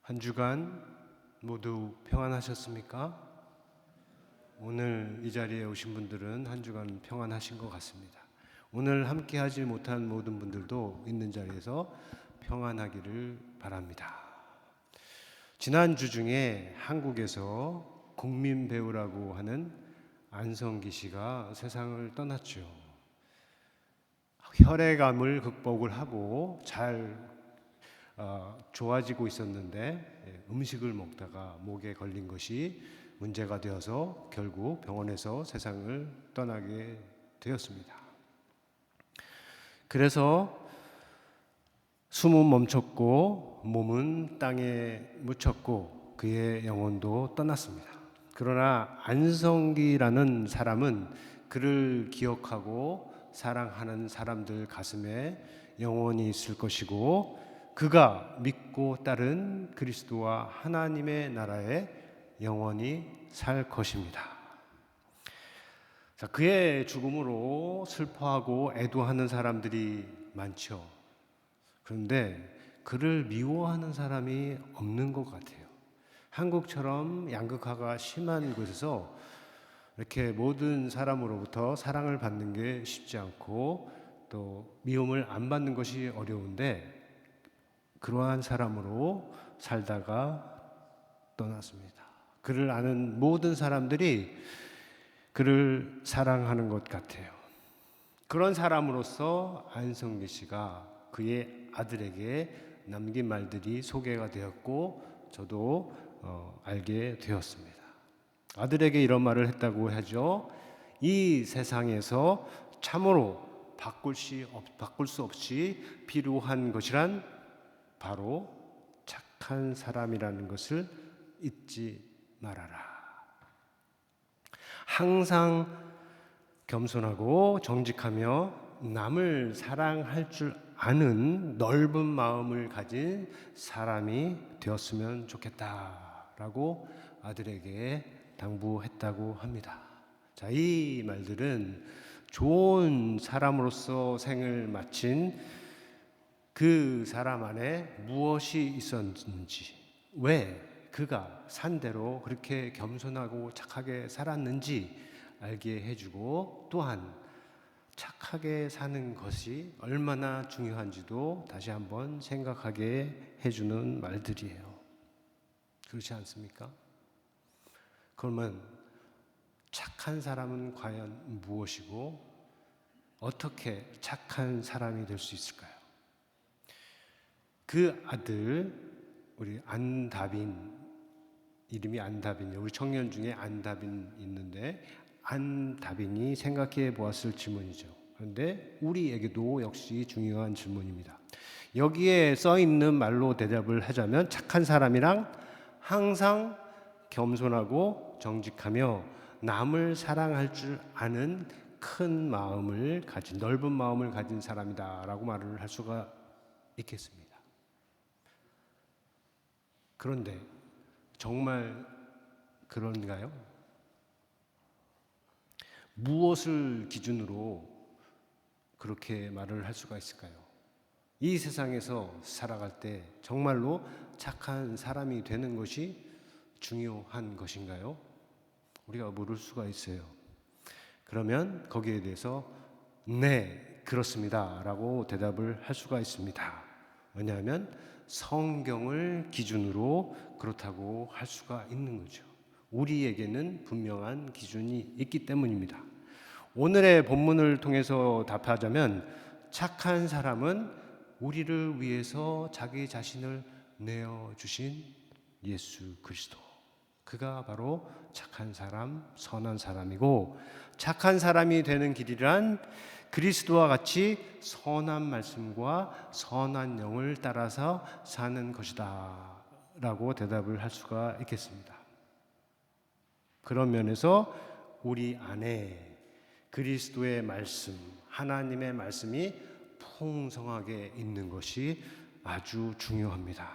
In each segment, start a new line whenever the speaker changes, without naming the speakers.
한 주간 모두 평안하셨습니까? 오늘 이 자리에 오신 분들은 한 주간 평안하신 것 같습니다. 오늘 함께 하지 못한 모든 분들도 있는 자리에서 평안하기를 바랍니다. 지난주 중에 한국에서 국민 배우라고 하는 안성기 씨가 세상을 떠났죠. 혈액암을 극복을 하고 잘 좋아지고 있었는데 음식을 먹다가 목에 걸린 것이 문제가 되어서 결국 병원에서 세상을 떠나게 되었습니다. 그래서 숨은 멈췄고 몸은 땅에 묻혔고 그의 영혼도 떠났습니다. 그러나 안성기라는 사람은 그를 기억하고 사랑하는 사람들 가슴에 영원히 있을 것이고 그가 믿고 따른 그리스도와 하나님의 나라에 영원히 살 것입니다. 자, 그의 죽음으로 슬퍼하고 애도하는 사람들이 많죠. 그런데 그를 미워하는 사람이 없는 것 같아요. 한국처럼 양극화가 심한 곳에서 이렇게 모든 사람으로부터 사랑을 받는 게 쉽지 않고 또 미움을 안 받는 것이 어려운데 그러한 사람으로 살다가 떠났습니다. 그를 아는 모든 사람들이 그를 사랑하는 것 같아요. 그런 사람으로서 안성기 씨가 그의 아들에게 남긴 말들이 소개가 되었고 저도 알게 되었습니다. 아들에게 이런 말을 했다고 하죠. 이 세상에서 참으로 바꿀 수 없이 필요한 것이란 바로 착한 사람이라는 것을 잊지 말아라. 항상 겸손하고 정직하며 남을 사랑할 줄 아는 넓은 마음을 가진 사람이 되었으면 좋겠다라고 아들에게 당부했다고 합니다. 자, 이 말들은 좋은 사람으로서 생을 마친 그 사람 안에 무엇이 있었는지, 왜 그가 산대로 그렇게 겸손하고 착하게 살았는지 알게 해주고 또한 착하게 사는 것이 얼마나 중요한지도 다시 한번 생각하게 해주는 말들이에요. 그렇지 않습니까? 그러면 착한 사람은 과연 무엇이고 어떻게 착한 사람이 될 수 있을까요? 그 아들 우리 안다빈, 이름이 안다빈이에요. 우리 청년 중에 안다빈 있는데 안다빈이 생각해 보았을 질문이죠. 그런데 우리에게도 역시 중요한 질문입니다. 여기에 써 있는 말로 대답을 하자면 착한 사람이랑 항상 겸손하고 정직하며 남을 사랑할 줄 아는 큰 마음을 가진, 넓은 마음을 가진 사람이다라고 말을 할 수가 있겠습니다. 그런데 정말 그런가요? 무엇을 기준으로 그렇게 말을 할 수가 있을까요? 이 세상에서 살아갈 때 정말로 착한 사람이 되는 것이 중요한 것인가요? 우리가 물을 수가 있어요. 그러면 거기에 대해서 네, 그렇습니다 라고 대답을 할 수가 있습니다. 왜냐하면 성경을 기준으로 그렇다고 할 수가 있는 거죠. 우리에게는 분명한 기준이 있기 때문입니다. 오늘의 본문을 통해서 답하자면 착한 사람은 우리를 위해서 자기 자신을 내어주신 예수 그리스도, 그가 바로 착한 사람, 선한 사람이고 착한 사람이 되는 길이란 그리스도와 같이 선한 말씀과 선한 영을 따라서 사는 것이다 라고 대답을 할 수가 있겠습니다. 그런 면에서 우리 안에 그리스도의 말씀, 하나님의 말씀이 풍성하게 있는 것이 아주 중요합니다.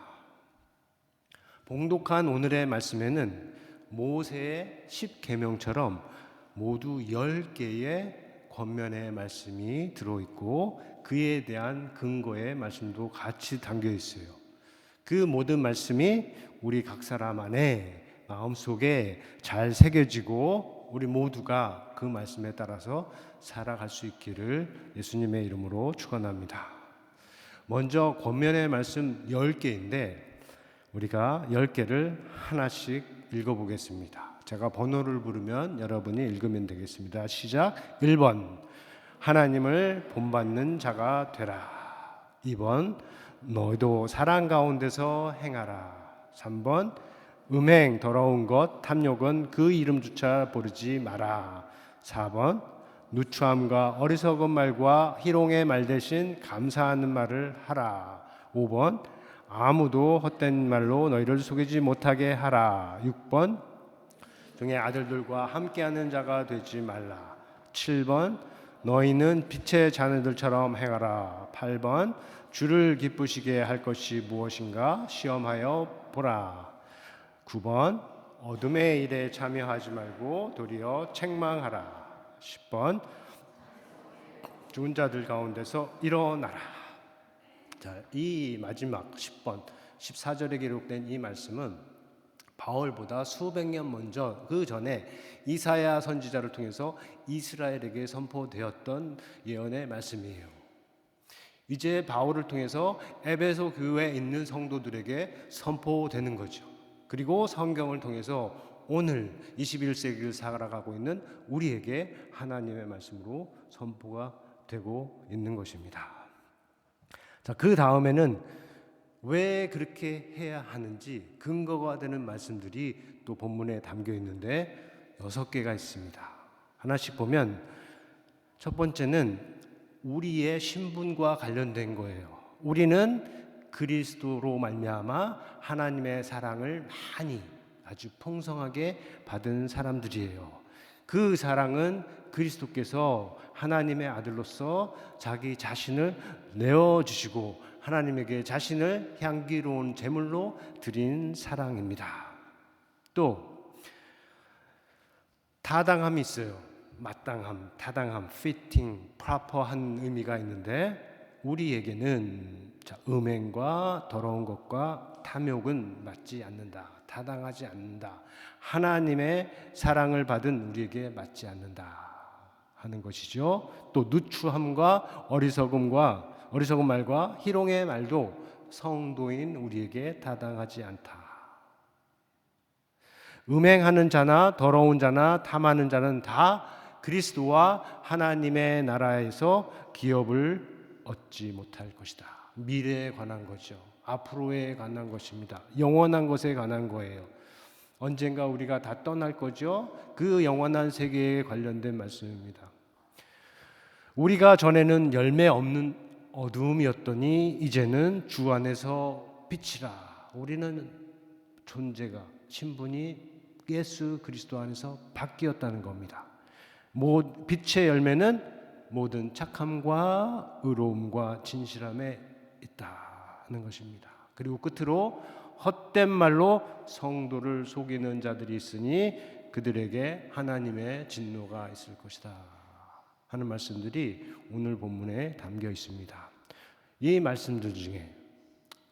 봉독한 오늘의 말씀에는 모세의 10계명처럼 모두 10개의 권면의 말씀이 들어있고 그에 대한 근거의 말씀도 같이 담겨 있어요. 그 모든 말씀이 우리 각 사람 안에 마음속에 잘 새겨지고 우리 모두가 그 말씀에 따라서 살아갈 수 있기를 예수님의 이름으로 축원합니다. 먼저 권면의 말씀 10개인데 우리가 10개를 하나씩 읽어보겠습니다. 제가 번호를 부르면 여러분이 읽으면 되겠습니다. 시작. 1번 하나님을 본받는 자가 되라. 2번 너희도 사랑 가운데서 행하라. 3번 음행 더러운 것 탐욕은 그 이름조차 부르지 마라. 4번 누추함과 어리석은 말과 희롱의 말 대신 감사하는 말을 하라. 5번 아무도 헛된 말로 너희를 속이지 못하게 하라. 6번 등의 아들들과 함께하는 자가 되지 말라. 7번 너희는 빛의 자녀들처럼 행하라. 8번 주를 기쁘시게 할 것이 무엇인가 시험하여 보라. 9번 어둠의 일에 참여하지 말고 도리어 책망하라. 10번 죽은 자들 가운데서 일어나라. 자, 이 마지막 10번 14절에 기록된 이 말씀은 바울보다 수백 년 먼저 그 전에 이사야 선지자를 통해서 이스라엘에게 선포되었던 예언의 말씀이에요. 이제 바울을 통해서 에베소 교회에 있는 성도들에게 선포되는 거죠. 그리고 성경을 통해서 오늘 21세기를 살아가고 있는 우리에게 하나님의 말씀으로 선포가 되고 있는 것입니다. 자, 그 다음에는 왜 그렇게 해야 하는지 근거가 되는 말씀들이 또 본문에 담겨 있는데 6개가 있습니다. 하나씩 보면 첫 번째는 우리의 신분과 관련된 거예요. 우리는 그리스도로 말미암아 하나님의 사랑을 많이 아주 풍성하게 받은 사람들이에요. 그 사랑은 그리스도께서 하나님의 아들로서 자기 자신을 내어주시고 하나님에게 자신을 향기로운 제물로 드린 사랑입니다. 또 타당함이 있어요. 마땅함, 타당함, fitting, proper한 의미가 있는데 우리에게는 음행과 더러운 것과 탐욕은 맞지 않는다. 타당하지 않는다. 하나님의 사랑을 받은 우리에게 맞지 않는다 하는 것이죠. 또 누추함과 어리석은 말과 희롱의 말도 성도인 우리에게 타당하지 않다. 음행하는 자나 더러운 자나 탐하는 자는 다 그리스도와 하나님의 나라에서 기업을 얻지 못할 것이다. 미래에 관한 거죠. 앞으로에 관한 것입니다. 영원한 것에 관한 거예요. 언젠가 우리가 다 떠날 거죠. 그 영원한 세계에 관련된 말씀입니다. 우리가 전에는 열매 없는 어두움이었더니 이제는 주 안에서 빛이라. 우리는 존재가 신분이 예수 그리스도 안에서 바뀌었다는 겁니다. 빛의 열매는 모든 착함과 의로움과 진실함에 있다는 것입니다. 그리고 끝으로 헛된 말로 성도를 속이는 자들이 있으니 그들에게 하나님의 진노가 있을 것이다 하는 말씀들이 오늘 본문에 담겨 있습니다. 이 말씀들 중에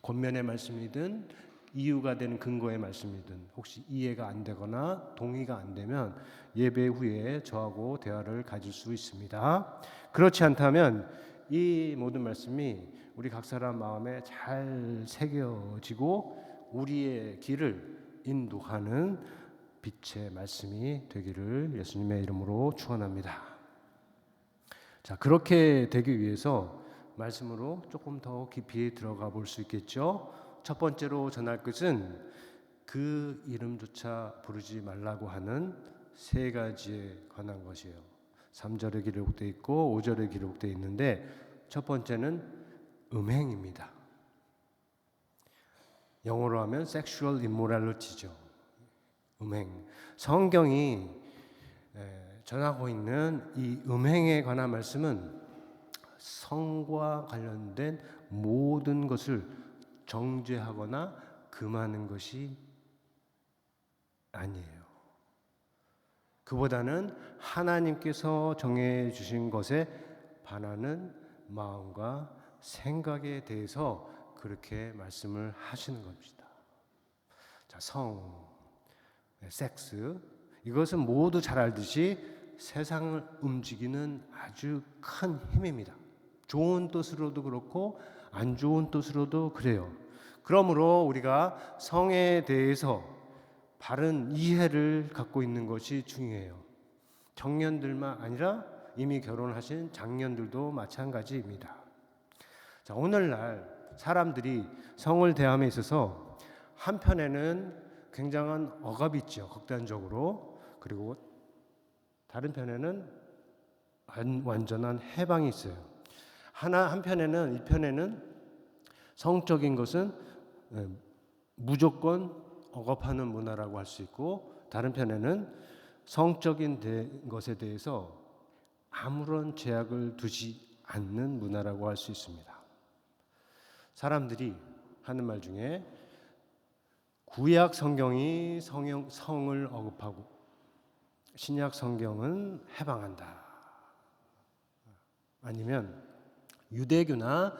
권면의 말씀이든 이유가 되는 근거의 말씀이든 혹시 이해가 안 되거나 동의가 안 되면 예배 후에 저하고 대화를 가질 수 있습니다. 그렇지 않다면 이 모든 말씀이 우리 각 사람 마음에 잘 새겨지고 우리의 길을 인도하는 빛의 말씀이 되기를 예수님의 이름으로 축원합니다. 자, 그렇게 되기 위해서 말씀으로 조금 더 깊이 들어가 볼 수 있겠죠. 첫 번째로 전할 것은 그 이름조차 부르지 말라고 하는 3가지에 관한 것이에요. 3절에 기록되어 있고 5절에 기록되어 있는데 첫 번째는 음행입니다. 영어로 하면 sexual immorality죠. 음행. 성경이 전하고 있는 이 음행에 관한 말씀은 성과 관련된 모든 것을 정죄하거나 금하는 것이 아니에요. 그보다는 하나님께서 정해 주신 것에 반하는 마음과 생각에 대해서 그렇게 말씀을 하시는 겁니다. 자, 섹스, 이것은 모두 잘 알듯이 세상을 움직이는 아주 큰 힘입니다. 좋은 뜻으로도 그렇고 안 좋은 뜻으로도 그래요. 그러므로 우리가 성에 대해서 바른 이해를 갖고 있는 것이 중요해요. 청년들만 아니라 이미 결혼하신 장년들도 마찬가지입니다. 자, 오늘날 사람들이 성을 대함에 있어서 한편에는 굉장한 억압이 있죠. 극단적으로. 그리고 다른 편에는 완전한 해방이 있어요. 한편에는, 이편에는 성적인 것은 무조건 억압하는 문화라고 할 수 있고, 다른 편에는 성적인 것에 대해서 아무런 제약을 두지 않는 문화라고 할 수 있습니다. 사람들이 하는 말 중에 구약 성경이 성을 억압하고 신약 성경은 해방한다. 아니면 유대교나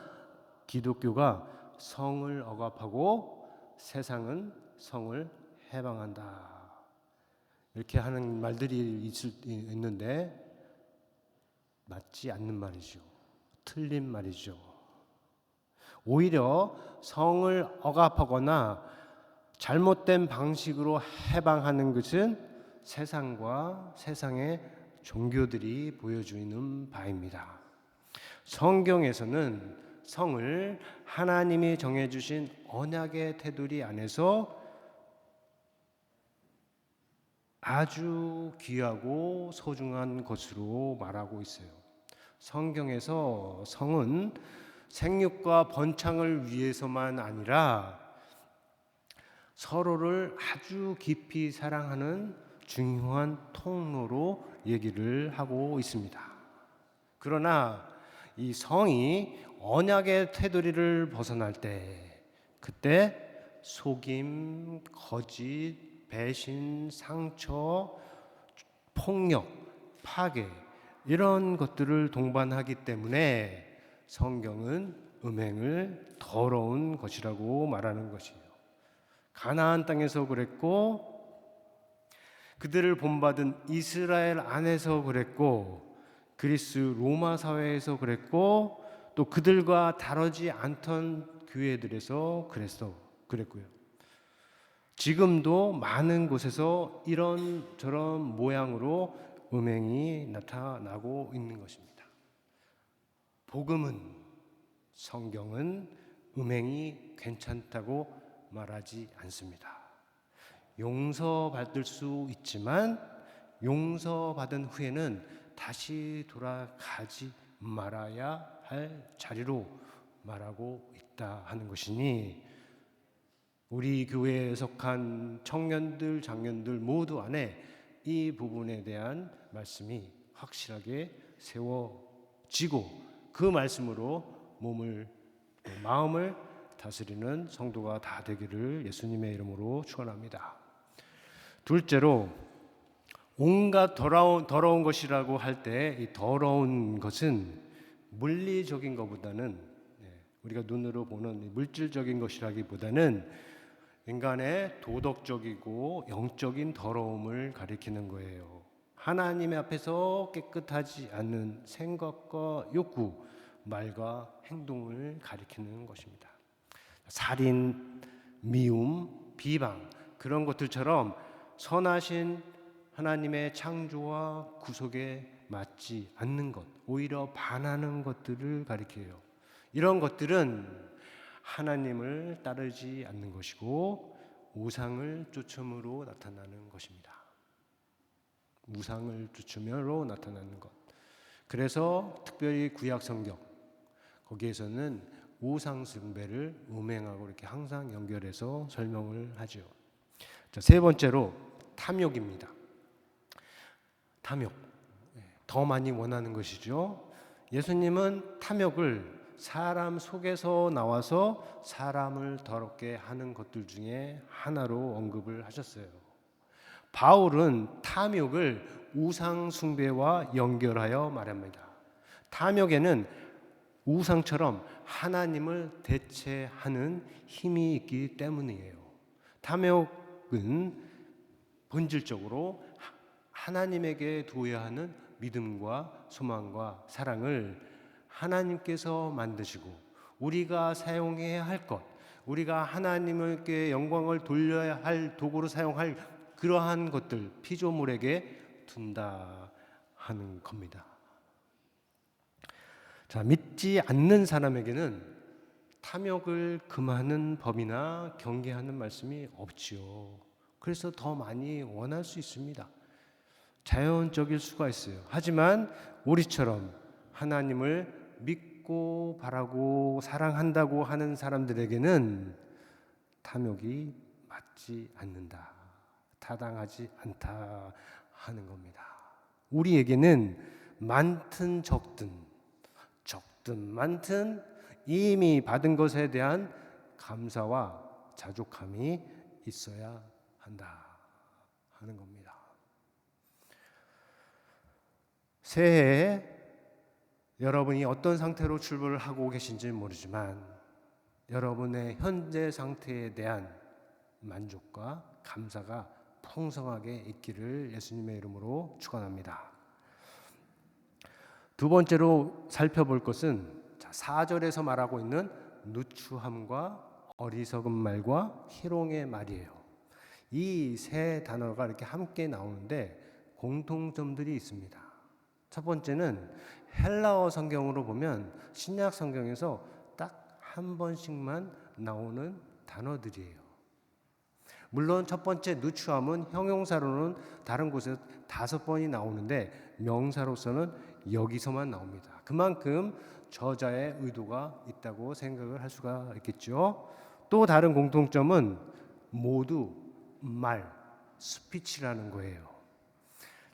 기독교가 성을 억압하고 세상은 성을 해방한다. 이렇게 하는 말들이 있는데 맞지 않는 말이죠. 틀린 말이죠. 오히려 성을 억압하거나 잘못된 방식으로 해방하는 것은 세상과 세상의 종교들이 보여주는 바입니다. 성경에서는 성을 하나님이 정해주신 언약의 테두리 안에서 아주 귀하고 소중한 것으로 말하고 있어요. 성경에서 성은 생육과 번창을 위해서만 아니라 서로를 아주 깊이 사랑하는 중요한 통로로 얘기를 하고 있습니다. 그러나 이 성이 언약의 테두리를 벗어날 때, 그때 속임, 거짓, 배신, 상처, 폭력, 파괴, 이런 것들을 동반하기 때문에 성경은 음행을 더러운 것이라고 말하는 것이에요. 가나안 땅에서 그랬고, 그들을 본받은 이스라엘 안에서 그랬고, 그리스 로마 사회에서 그랬고, 또 그들과 다르지 않던 교회들에서 그랬고요. 지금도 많은 곳에서 이런저런 모양으로 음행이 나타나고 있는 것입니다. 복음은, 성경은 음행이 괜찮다고 말하지 않습니다. 용서받을 수 있지만 용서받은 후에는 다시 돌아가지 말아야 할 자리로 말하고 있다 하는 것이니, 우리 교회에 속한 청년들, 장년들 모두 안에 이 부분에 대한 말씀이 확실하게 세워지고 그 말씀으로 마음을 다스리는 성도가 다 되기를 예수님의 이름으로 축원합니다. 둘째로, 온갖 더러운 것이라고 할 때 이 더러운 것은 물리적인 것보다는, 우리가 눈으로 보는 물질적인 것이라기보다는 인간의 도덕적이고 영적인 더러움을 가리키는 거예요. 하나님의 앞에서 깨끗하지 않는 생각과 욕구, 말과 행동을 가리키는 것입니다. 살인, 미움, 비방, 그런 것들처럼 선하신 하나님의 창조와 구속에 맞지 않는 것, 오히려 반하는 것들을 가리켜요. 이런 것들은 하나님을 따르지 않는 것이고 우상을 쫓음으로 나타나는 것입니다. 우상을 쫓으므로 나타나는 것. 그래서 특별히 구약 성경, 거기에서는 우상 숭배를 음행하고 이렇게 항상 연결해서 설명을 하죠. 자, 세 번째로 탐욕입니다. 탐욕, 더 많이 원하는 것이죠. 예수님은 탐욕을 사람 속에서 나와서 사람을 더럽게 하는 것들 중에 하나로 언급을 하셨어요. 바울은 탐욕을 우상 숭배와 연결하여 말합니다. 탐욕에는 우상처럼 하나님을 대체하는 힘이 있기 때문이에요. 탐욕은 본질적으로 하나님에게 두어야 하는 믿음과 소망과 사랑을 하나님께서 만드시고 우리가 사용해야 할 것, 우리가 하나님께 영광을 돌려야 할 도구로 사용할 그러한 것들, 피조물에게 둔다 하는 겁니다. 자, 믿지 않는 사람에게는 탐욕을 금하는 법이나 경계하는 말씀이 없지요. 그래서 더 많이 원할 수 있습니다. 자연적일 수가 있어요. 하지만 우리처럼 하나님을 믿고 바라고 사랑한다고 하는 사람들에게는 탐욕이 맞지 않는다, 타당하지 않다 하는 겁니다. 우리에게는 많든 적든 많든 이미 받은 것에 대한 감사와 자족함이 있어야 한다 하는 겁니다. 새해에 여러분이 어떤 상태로 출발을 하고 계신지 모르지만 여러분의 현재 상태에 대한 만족과 감사가 풍성하게 있기를 예수님의 이름으로 축원합니다. 두 번째로 살펴볼 것은 4절에서 말하고 있는 누추함과 어리석은 말과 희롱의 말이에요. 이 세 단어가 이렇게 함께 나오는데 공통점들이 있습니다. 첫 번째는 헬라어 성경으로 보면 신약 성경에서 딱 한 번씩만 나오는 단어들이에요. 물론 첫 번째 누추함은 형용사로는 다른 곳에 5번이 나오는데 명사로서는 여기서만 나옵니다. 그만큼 저자의 의도가 있다고 생각을 할 수가 있겠죠. 또 다른 공통점은 모두 말, 스피치라는 거예요.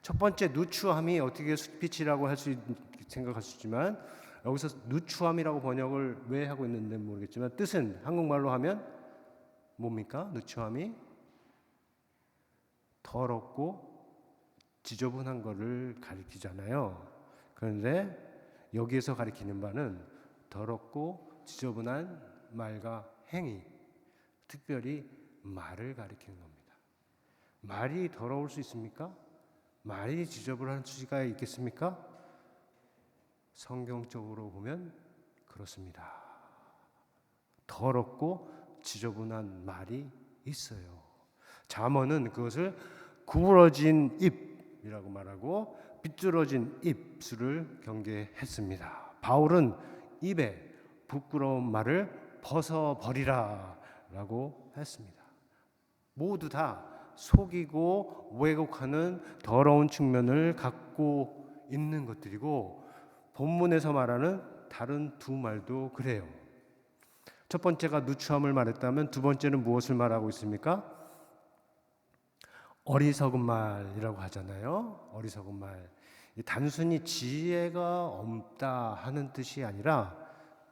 첫 번째 누추함이 어떻게 스피치라고 생각할 수 있지만 여기서 누추함이라고 번역을 왜 하고 있는지 모르겠지만 뜻은 한국말로 하면 뭡니까? 누추함이 더럽고 지저분한 것을 가리키잖아요. 그런데 여기에서 가리키는 바는 더럽고 지저분한 말과 행위, 특별히 말을 가리키는 겁니다. 말이 더러울 수 있습니까? 말이 지저분할 수가 있겠습니까? 성경적으로 보면 그렇습니다. 더럽고 지저분한 말이 있어요. 잠언은 그것을 구부러진 입이라고 말하고 삐뚤어진 입술을 경계했습니다. 바울은 입에 부끄러운 말을 벗어버리라 라고 했습니다. 모두 다 속이고 왜곡하는 더러운 측면을 갖고 있는 것들이고 본문에서 말하는 다른 두 말도 그래요. 첫 번째가 누추함을 말했다면 두 번째는 무엇을 말하고 있습니까? 어리석은 말이라고 하잖아요. 어리석은 말. 단순히 지혜가 없다 하는 뜻이 아니라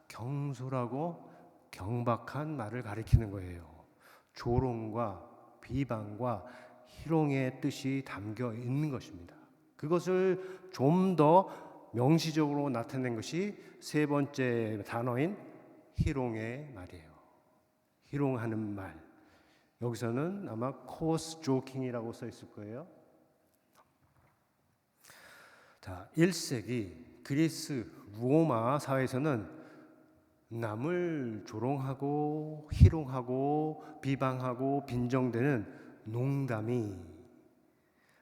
경솔하고 경박한 말을 가리키는 거예요. 조롱과 비방과 희롱의 뜻이 담겨 있는 것입니다. 그것을 좀 더 명시적으로 나타낸 것이 세 번째 단어인 희롱의 말이에요. 희롱하는 말. 여기서는 아마 코어스 조킹이라고 써 있을 거예요. 자, 1세기 그리스 로마 사회에서는 남을 조롱하고 희롱하고 비방하고 빈정대는 농담이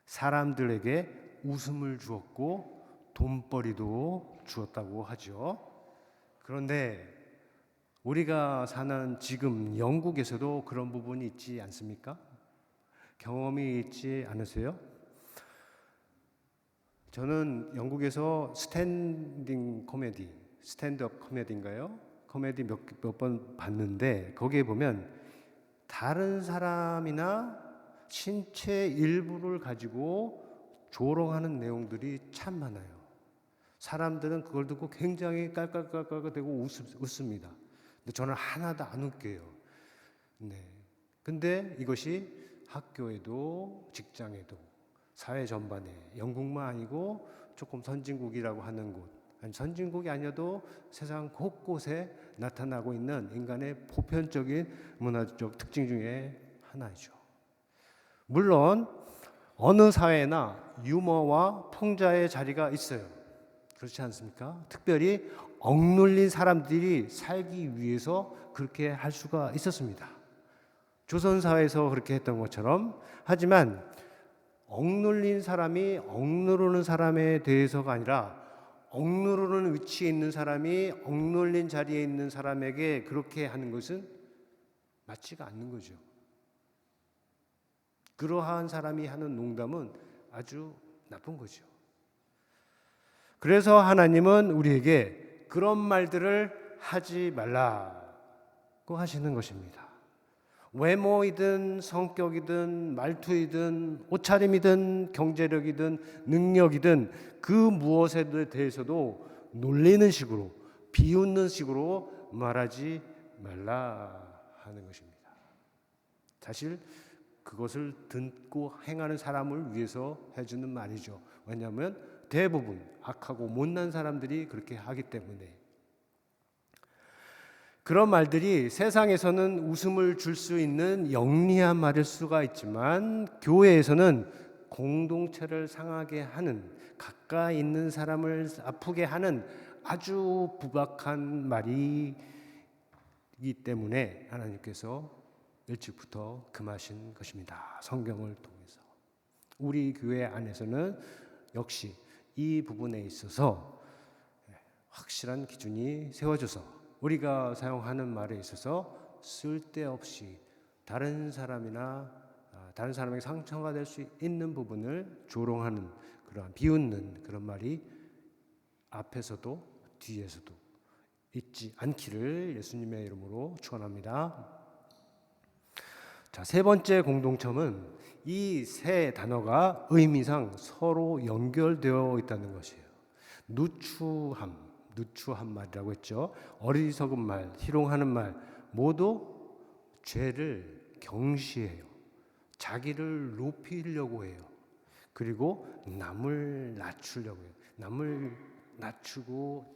사람들에게 웃음을 주었고 돈벌이도 주었다고 하죠. 그런데 우리가 사는 지금 영국에서도 그런 부분이 있지 않습니까? 경험이 있지 않으세요? 저는 영국에서 스탠드업 코미디인가요? 코미디 몇 번 봤는데 거기에 보면 다른 사람이나 신체 일부를 가지고 조롱하는 내용들이 참 많아요. 사람들은 그걸 듣고 굉장히 깔깔깔깔대고 웃습니다. 근데 저는 하나도 안 웃겨요. 네. 근데 이것이 학교에도 직장에도 사회 전반에 영국만 아니고 조금 선진국이라고 하는 곳 아니, 선진국이 아니어도 세상 곳곳에 나타나고 있는 인간의 보편적인 문화적 특징 중에 하나이죠. 물론 어느 사회나 유머와 풍자의 자리가 있어요. 그렇지 않습니까? 특별히 억눌린 사람들이 살기 위해서 그렇게 할 수가 있었습니다. 조선사회에서 그렇게 했던 것처럼. 하지만 억눌린 사람이 억누르는 사람에 대해서가 아니라 억누르는 위치에 있는 사람이 억눌린 자리에 있는 사람에게 그렇게 하는 것은 맞지가 않는 거죠. 그러한 사람이 하는 농담은 아주 나쁜 거죠. 그래서 하나님은 우리에게 그런 말들을 하지 말라고 하시는 것입니다. 외모이든 성격이든 말투이든 옷차림이든 경제력이든 능력이든 그 무엇에 대해서도 놀리는 식으로 비웃는 식으로 말하지 말라 하는 것입니다. 사실 그것을 듣고 행하는 사람을 위해서 해주는 말이죠. 왜냐하면 대부분 악하고 못난 사람들이 그렇게 하기 때문에. 그런 말들이 세상에서는 웃음을 줄 수 있는 영리한 말일 수가 있지만 교회에서는 공동체를 상하게 하는, 가까이 있는 사람을 아프게 하는 아주 부박한 말이기 때문에 하나님께서 일찍부터 금하신 것입니다. 성경을 통해서. 우리 교회 안에서는 역시 이 부분에 있어서 확실한 기준이 세워져서 우리가 사용하는 말에 있어서 쓸데없이 다른 사람에게 상처가 될 수 있는 부분을 조롱하는, 그러한 비웃는 그런 말이 앞에서도 뒤에서도 있지 않기를 예수님의 이름으로 축원합니다. 자, 세 번째 공동점은 이 세 단어가 의미상 서로 연결되어 있다는 것이에요. 누추한 말이라고 했죠. 어리석은 말, 희롱하는 말 모두 죄를 경시해요. 자기를 높이려고 해요. 그리고 남을 낮추려고 해요. 남을 낮추고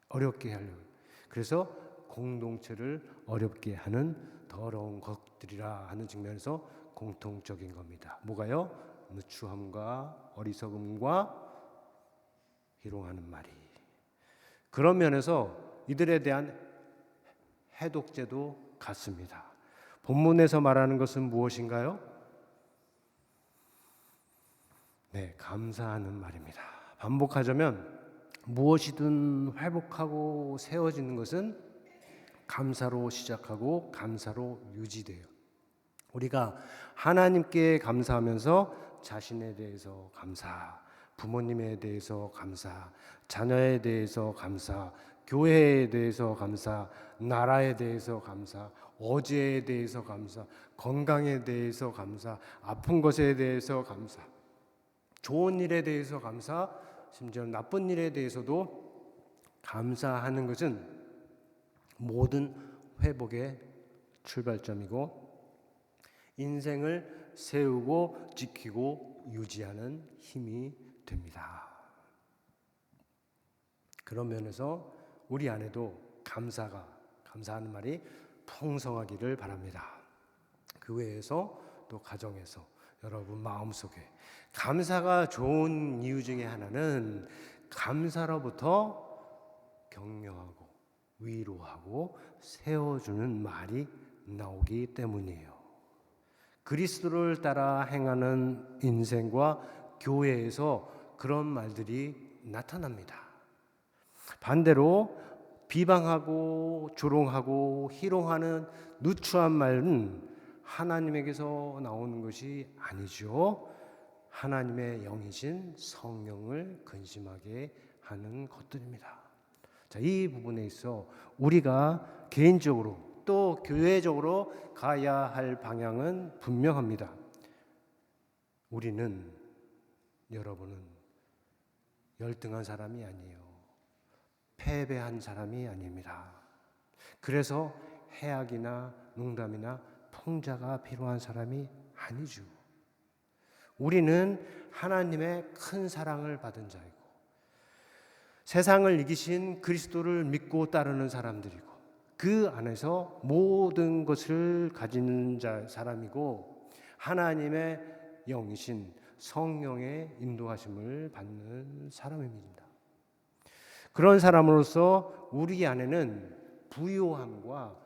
어렵게 하려고 해요. 그래서 공동체를 어렵게 하는 더러운 것들이라 하는 측면에서 공통적인 겁니다. 뭐가요? 누추함과 어리석음과 희롱하는 말이. 그런 면에서 이들에 대한 해독제도 같습니다. 본문에서 말하는 것은 무엇인가요? 네, 감사하는 말입니다. 반복하자면 무엇이든 회복하고 세워지는 것은 감사로 시작하고 감사로 유지돼요. 우리가 하나님께 감사하면서 자신에 대해서 감사, 부모님에 대해서 감사, 자녀에 대해서 감사, 교회에 대해서 감사, 나라에 대해서 감사, 어제에 대해서 감사, 건강에 대해서 감사, 아픈 것에 대해서 감사, 좋은 일에 대해서 감사, 심지어 나쁜 일에 대해서도 감사하는 것은 모든 회복의 출발점이고 인생을 세우고 지키고 유지하는 힘이 됩니다. 그런 면에서 우리 안에도 감사하는 말이 풍성하기를 바랍니다. 교회에서 또 가정에서 여러분 마음속에 감사가 좋은 이유 중에 하나는 감사로부터 격려하고 위로하고 세워주는 말이 나오기 때문이에요. 그리스도를 따라 행하는 인생과 교회에서 그런 말들이 나타납니다. 반대로 비방하고 조롱하고 희롱하는 누추한 말은 하나님에게서 나오는 것이 아니죠. 하나님의 영이신 성령을 근심하게 하는 것들입니다. 자, 이 부분에 있어 우리가 개인적으로 또 교회적으로 가야 할 방향은 분명합니다. 여러분은 열등한 사람이 아니에요. 패배한 사람이 아닙니다. 그래서 해악이나 농담이나 풍자가 필요한 사람이 아니죠. 우리는 하나님의 큰 사랑을 받은 자이고 세상을 이기신 그리스도를 믿고 따르는 사람들이고 그 안에서 모든 것을 가지는 사람이고 하나님의 영이신 성령의 인도하심을 받는 사람입니다. 그런 사람으로서 우리 안에는 부요함과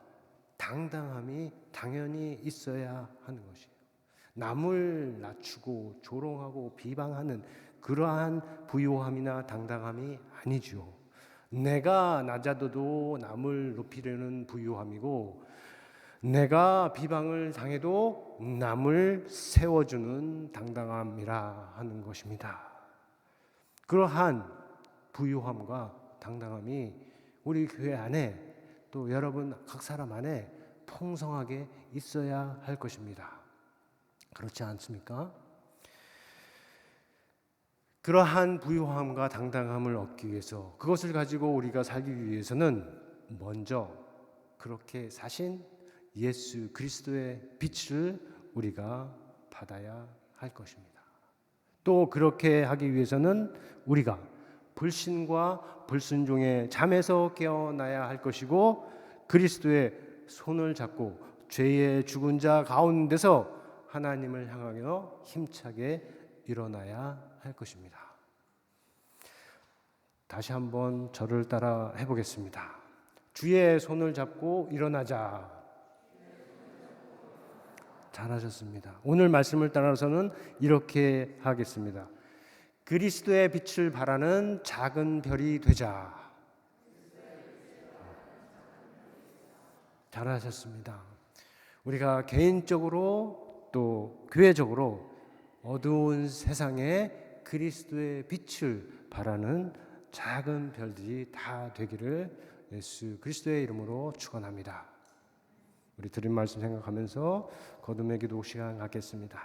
당당함이 당연히 있어야 하는 것이에요. 남을 낮추고 조롱하고 비방하는 그러한 부요함이나 당당함이 아니죠. 내가 낮아도 남을 높이려는 부요함이고 내가 비방을 당해도 남을 세워주는 당당함이라 하는 것입니다. 그러한 부요함과 당당함이 우리 교회 안에 또 여러분 각 사람 안에 풍성하게 있어야 할 것입니다. 그렇지 않습니까? 그러한 부요함과 당당함을 얻기 위해서 그것을 가지고 우리가 살기 위해서는 먼저 그렇게 사신 예수 그리스도의 빛을 우리가 받아야 할 것입니다. 또 그렇게 하기 위해서는 우리가 불신과 불순종의 잠에서 깨어나야 할 것이고 그리스도의 손을 잡고 죄의 죽은 자 가운데서 하나님을 향하여 힘차게 일어나야 할 것입니다. 다시 한번 저를 따라 해보겠습니다. 주의 손을 잡고 일어나자. 잘하셨습니다. 오늘 말씀을 따라서는 이렇게 하겠습니다. 그리스도의 빛을 발하는 작은 별이 되자. 잘하셨습니다. 우리가 개인적으로 또 교회적으로 어두운 세상에 그리스도의 빛을 발하는 작은 별들이 다 되기를 예수 그리스도의 이름으로 축원합니다. 우리 드린 말씀 생각하면서 거듭의 기도 시간 갖겠습니다.